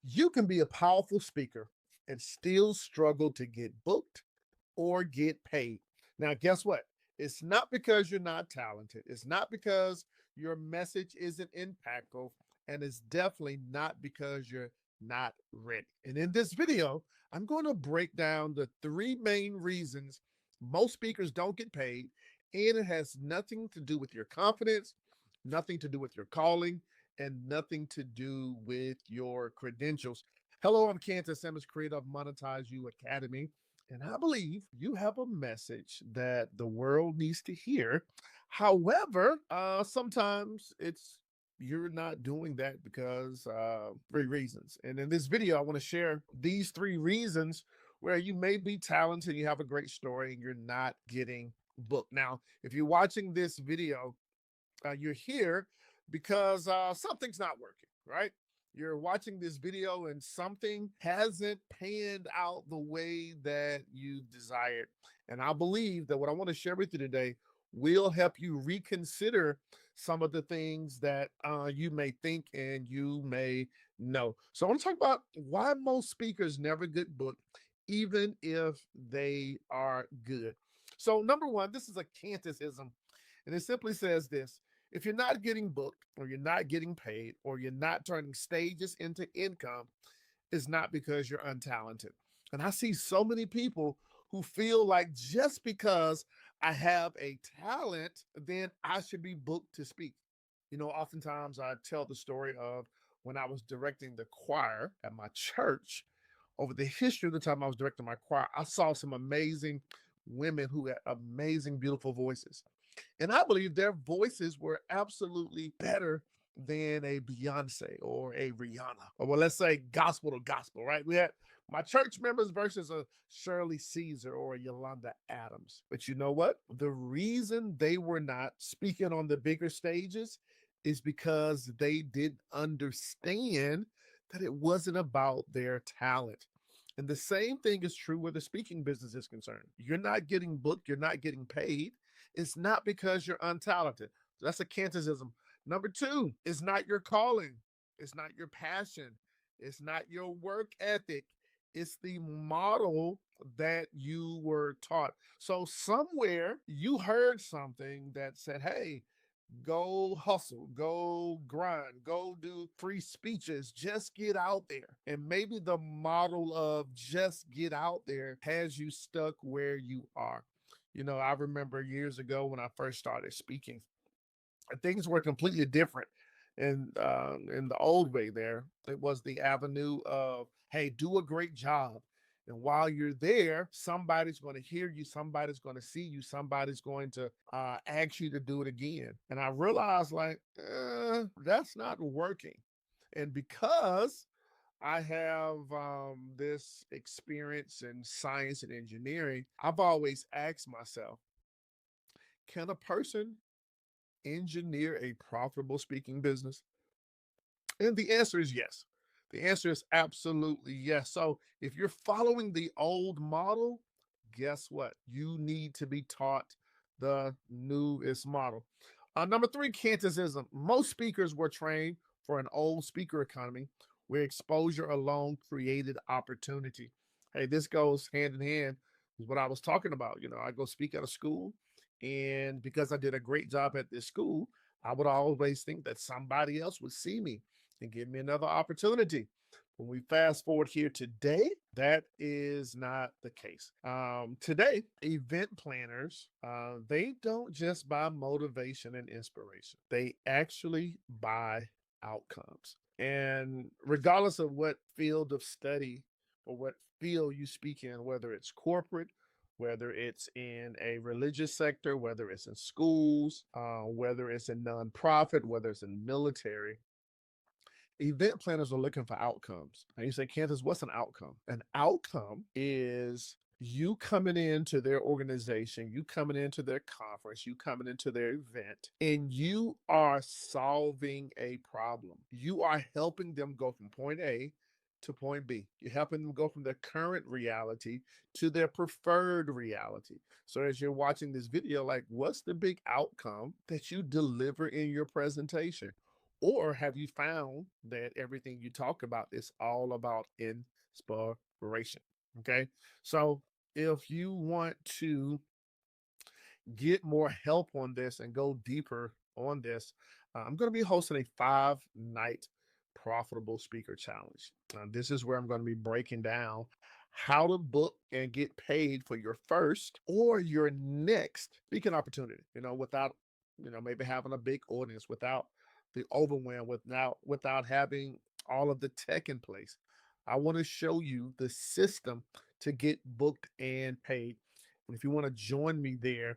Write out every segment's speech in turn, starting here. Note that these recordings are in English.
You can be a powerful speaker and still struggle to get booked or get paid. Now, guess what? It's not because you're not talented. It's not because your message isn't impactful. And it's definitely not because you're not ready. And in this video, I'm going to break down the three main reasons most speakers don't get paid. And it has nothing to do with your confidence, nothing to do with your calling, and nothing to do with your credentials. Hello, I'm Cantor Simmons, creator of Monetize You Academy. And I believe you have a message that the world needs to hear. However, sometimes it's you're not doing that because three reasons. And in this video, I want to share these three reasons where you may be talented, you have a great story, and you're not getting booked. Now, if you're watching this video, you're here because something's not working, right? You're watching this video and something hasn't panned out the way that you desired. And I believe that what I want to share with you today will help you reconsider some of the things that you may think and you may know. So I want to talk about why most speakers never get booked, even if they are good. So, number one, this is a Cantisism, and it simply says this: if you're not getting booked, or you're not getting paid, or you're not turning stages into income, it's not because you're untalented. And I see so many people who feel like just because I have a talent, then I should be booked to speak. Oftentimes I tell the story of when I was directing the choir at my church. Over the history of the time I was directing my choir, I saw some amazing women who had amazing, beautiful voices. And I believe their voices were absolutely better than a Beyonce or a Rihanna, or well, let's say gospel to gospel, right? We had my church members versus a Shirley Caesar or a Yolanda Adams. But you know what? The reason they were not speaking on the bigger stages is because they didn't understand that it wasn't about their talent. And the same thing is true where the speaking business is concerned. You're not getting booked, you're not getting paid. It's not because you're untalented. That's a Cantism. Number two, it's not your calling. It's not your passion. It's not your work ethic. It's the model that you were taught. So somewhere you heard something that said, hey, go hustle, go grind, go do free speeches, just get out there. And maybe the model of just get out there has you stuck where you are. I remember years ago when I first started speaking, things were completely different. And in the old way, there it was the avenue of, hey, do a great job. And while you're there, somebody's going to hear you, somebody's going to see you, somebody's going to ask you to do it again. And I realized, like, that's not working. And because I have this experience in science and engineering, I've always asked myself, can a person engineer a profitable speaking business? And the answer is yes. The answer is absolutely yes. So if you're following the old model, guess what? You need to be taught the newest model. Number three, Cantism. Most speakers were trained for an old speaker economy where exposure alone created opportunity. Hey, this goes hand in hand with what I was talking about. I go speak at a school, and because I did a great job at this school, I would always think that somebody else would see me and give me another opportunity. When we fast forward here today, that is not the case. Today, event planners, they don't just buy motivation and inspiration. They actually buy outcomes. And regardless of what field of study or what field you speak in, whether it's corporate, whether it's in a religious sector, whether it's in schools, whether it's in nonprofit, whether it's in military, event planners are looking for outcomes. And you say, Kansas, what's an outcome? An outcome is you coming into their organization, you coming into their conference, you coming into their event, and you are solving a problem. You are helping them go from point A to point B. You're helping them go from their current reality to their preferred reality. So as you're watching this video, like, what's the big outcome that you deliver in your presentation? Or have you found that everything you talk about is all about inspiration? Okay. So if you want to get more help on this and go deeper on this, I'm going to be hosting a 5 night profitable speaker challenge. This is where I'm going to be breaking down how to book and get paid for your first or your next speaking opportunity, without, maybe having a big audience, without the overwhelm, without having all of the tech in place. I want to show you the system to get booked and paid. And if you want to join me there,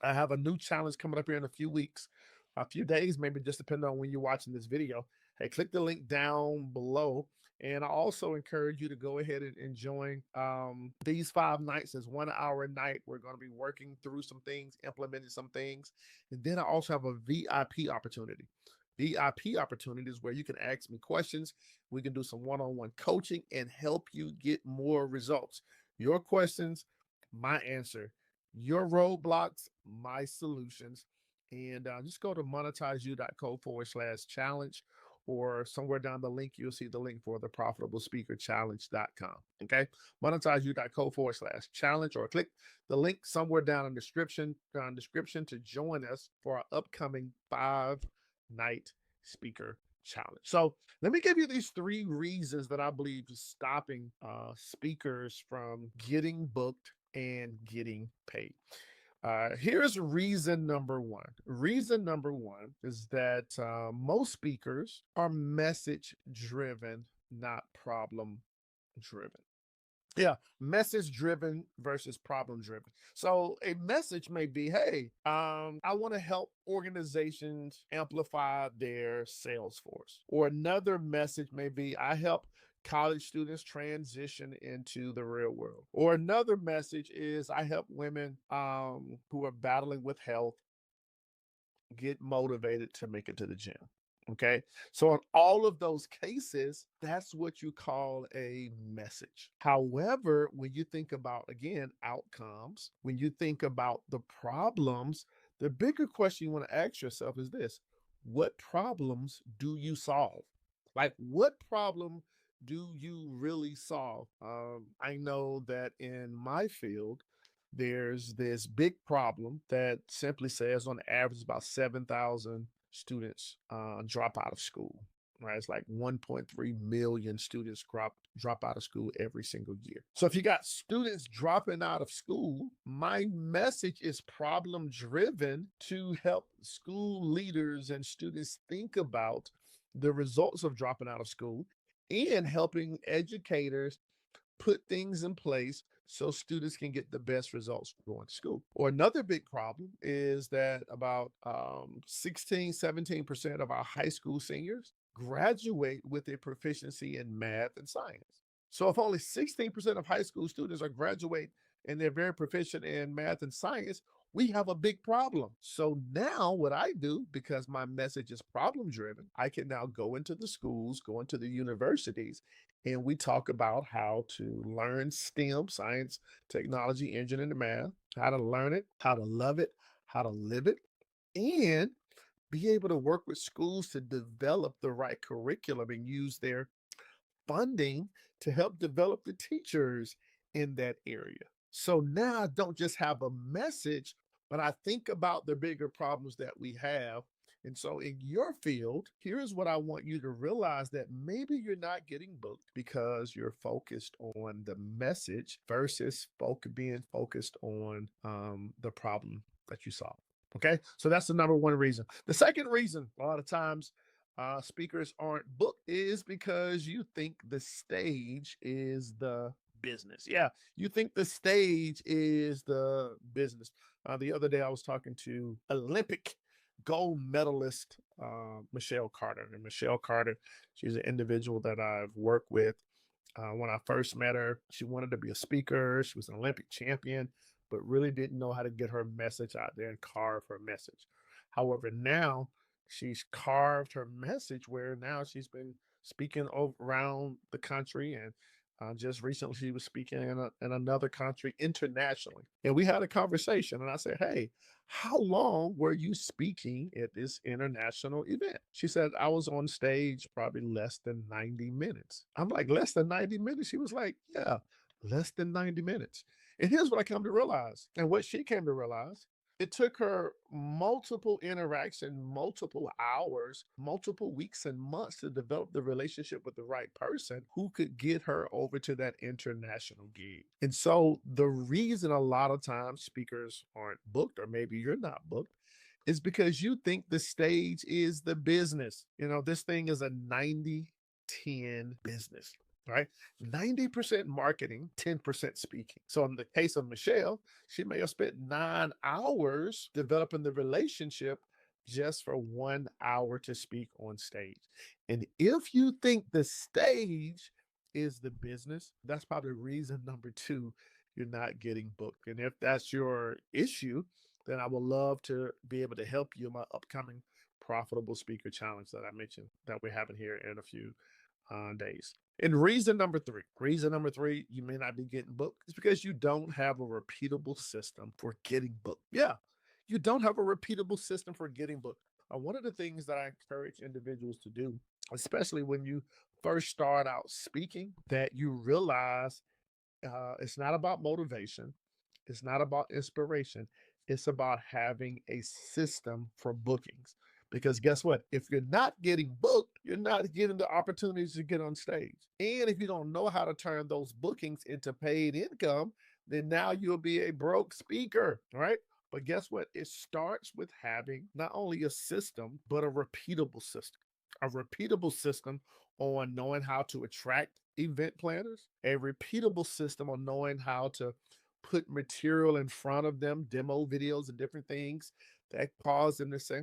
I have a new challenge coming up here in a few weeks, a few days, maybe just depending on when you're watching this video. Hey, click the link down below. And I also encourage you to go ahead and join these 5 nights as 1 hour a night. We're going to be working through some things, implementing some things. And then I also have a VIP opportunity. VIP opportunities where you can ask me questions. We can do some one-on-one coaching and help you get more results. Your questions, my answer. Your roadblocks, my solutions. And just go to monetizeyou.co/challenge, or somewhere down the link, you'll see the link for the profitablespeakerchallenge.com. Okay. Monetizeyou.co/challenge, or click the link somewhere down in the description to join us for our upcoming 5 night speaker challenge. So let me give you these 3 reasons that I believe is stopping speakers from getting booked and getting paid. Here's reason number one. Reason number one is that most speakers are message driven, not problem driven. Yeah, message driven versus problem driven. So a message may be, hey, I want to help organizations amplify their sales force. Or another message may be, I help college students transition into the real world. Or another message is, I help women who are battling with health get motivated to make it to the gym. Okay. So, in all of those cases, that's what you call a message. However, when you think about, again, outcomes, when you think about the problems, the bigger question you want to ask yourself is this: what problems do you solve? Like, what problem do you really solve? I know that in my field, there's this big problem that simply says on average about 7,000 students drop out of school. Right, it's like 1.3 million students drop out of school every single year. So if you got students dropping out of school, my message is problem driven to help school leaders and students think about the results of dropping out of school, and helping educators put things in place so students can get the best results from going to school. Or another big problem is that about 16, 17% of our high school seniors graduate with a proficiency in math and science. So if only 16% of high school students are graduate and they're very proficient in math and science, we have a big problem. So now what I do, because my message is problem driven, I can now go into the schools, go into the universities, and we talk about how to learn STEM, science, technology, engineering, and math, how to learn it, how to love it, how to live it, and be able to work with schools to develop the right curriculum and use their funding to help develop the teachers in that area. So now I don't just have a message, but I think about the bigger problems that we have. And so in your field, here's what I want you to realize: that maybe you're not getting booked because you're focused on the message versus being focused on the problem that you solve. Okay. So that's the number one reason. The second reason, a lot of times, speakers aren't booked is because you think the stage is the business. Yeah, you think the stage is the business. The other day, I was talking to Olympic gold medalist Michelle Carter. And Michelle Carter, she's an individual that I've worked with. When I first met her, she wanted to be a speaker. She was an Olympic champion, but really didn't know how to get her message out there and carve her message. However, now she's carved her message where now she's been speaking around the country, and Just recently, she was speaking in another country internationally. And we had a conversation, and I said, "Hey, how long were you speaking at this international event?" She said, "I was on stage probably less than 90 minutes." I'm like, "Less than 90 minutes?" She was like, "Yeah, less than 90 minutes." And here's what I come to realize, and what she came to realize, it took her multiple interaction, multiple hours, multiple weeks and months to develop the relationship with the right person who could get her over to that international gig. And so the reason a lot of times speakers aren't booked, or maybe you're not booked, is because you think the stage is the business. This thing is a 90-10 business, right? 90% marketing, 10% speaking. So in the case of Michelle, she may have spent 9 hours developing the relationship just for 1 hour to speak on stage. And if you think the stage is the business, that's probably reason number two you're not getting booked. And if that's your issue, then I would love to be able to help you in my upcoming profitable speaker challenge that I mentioned that we're having here in a few days. And reason number three, you may not be getting booked is because you don't have a repeatable system for getting booked. Yeah, you don't have a repeatable system for getting booked. One of the things that I encourage individuals to do, especially when you first start out speaking, that you realize it's not about motivation. It's not about inspiration. It's about having a system for bookings. Because guess what? If you're not getting booked, you're not getting the opportunities to get on stage. And if you don't know how to turn those bookings into paid income, then now you'll be a broke speaker, right? But guess what? It starts with having not only a system, but a repeatable system. A repeatable system on knowing how to attract event planners, a repeatable system on knowing how to put material in front of them, demo videos and different things that cause them to say,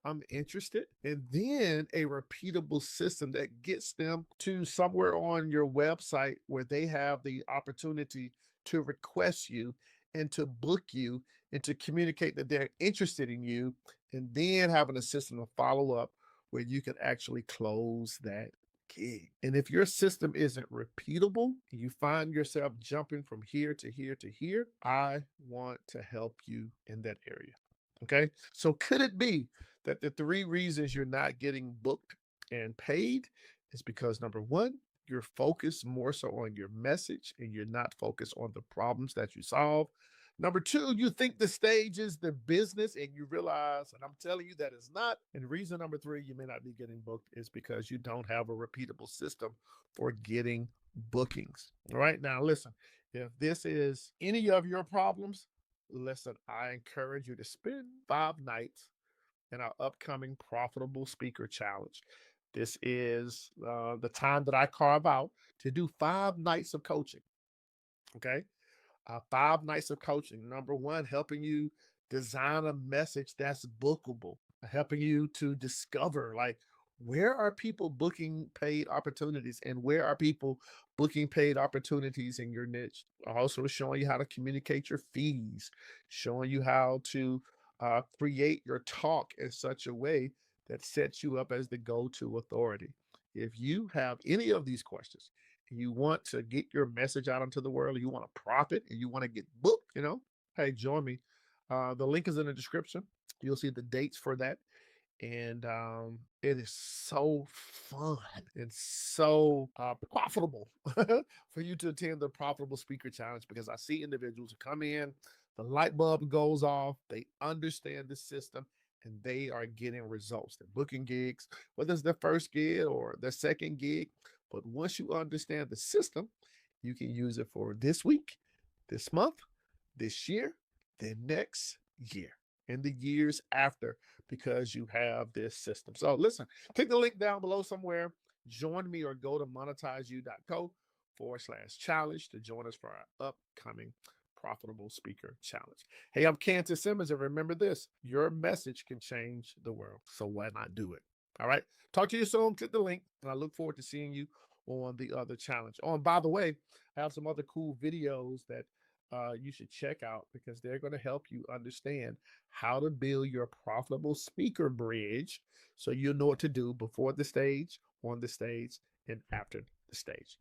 I'm interested. And then a repeatable system that gets them to somewhere on your website where they have the opportunity to request you and to book you and to communicate that they're interested in you. And then having a system to follow up where you can actually close that gig. And if your system isn't repeatable, you find yourself jumping from here to here to here, I want to help you in that area. Okay. So could it be that the three reasons you're not getting booked and paid is because number one, you're focused more so on your message and you're not focused on the problems that you solve. Number two, you think the stage is the business and you realize, and I'm telling you that it's not. And reason number three, you may not be getting booked is because you don't have a repeatable system for getting bookings. All right. Now, listen, if this is any of your problems, listen, I encourage you to spend 5 nights in our upcoming Profitable Speaker Challenge. This is the time that I carve out to do 5 nights of coaching. Okay. 5 nights of coaching. Number one, helping you design a message that's bookable, helping you to discover like where are people booking paid opportunities and where are people booking paid opportunities in your niche. Also showing you how to communicate your fees, showing you how to create your talk in such a way that sets you up as the go-to authority. If you have any of these questions, you want to get your message out into the world, you want to profit, and you want to get booked, hey, join me. The link is in the description. You'll see the dates for that. And it is so fun and so profitable for you to attend the Profitable Speaker Challenge because I see individuals who come in, the light bulb goes off, they understand the system, and they are getting results. They're booking gigs, whether it's their first gig or their second gig. But once you understand the system, you can use it for this week, this month, this year, the next year, and the years after because you have this system. So listen, click the link down below somewhere. Join me or go to monetizeyou.co/challenge to join us for our upcoming Profitable Speaker Challenge. Hey, I'm Cantor Simmons, and remember this, your message can change the world. So why not do it? All right. Talk to you soon. Click the link, and I look forward to seeing you on the other challenge. Oh, and by the way, I have some other cool videos that you should check out because they're going to help you understand how to build your profitable speaker bridge so you'll know what to do before the stage, on the stage, and after the stage.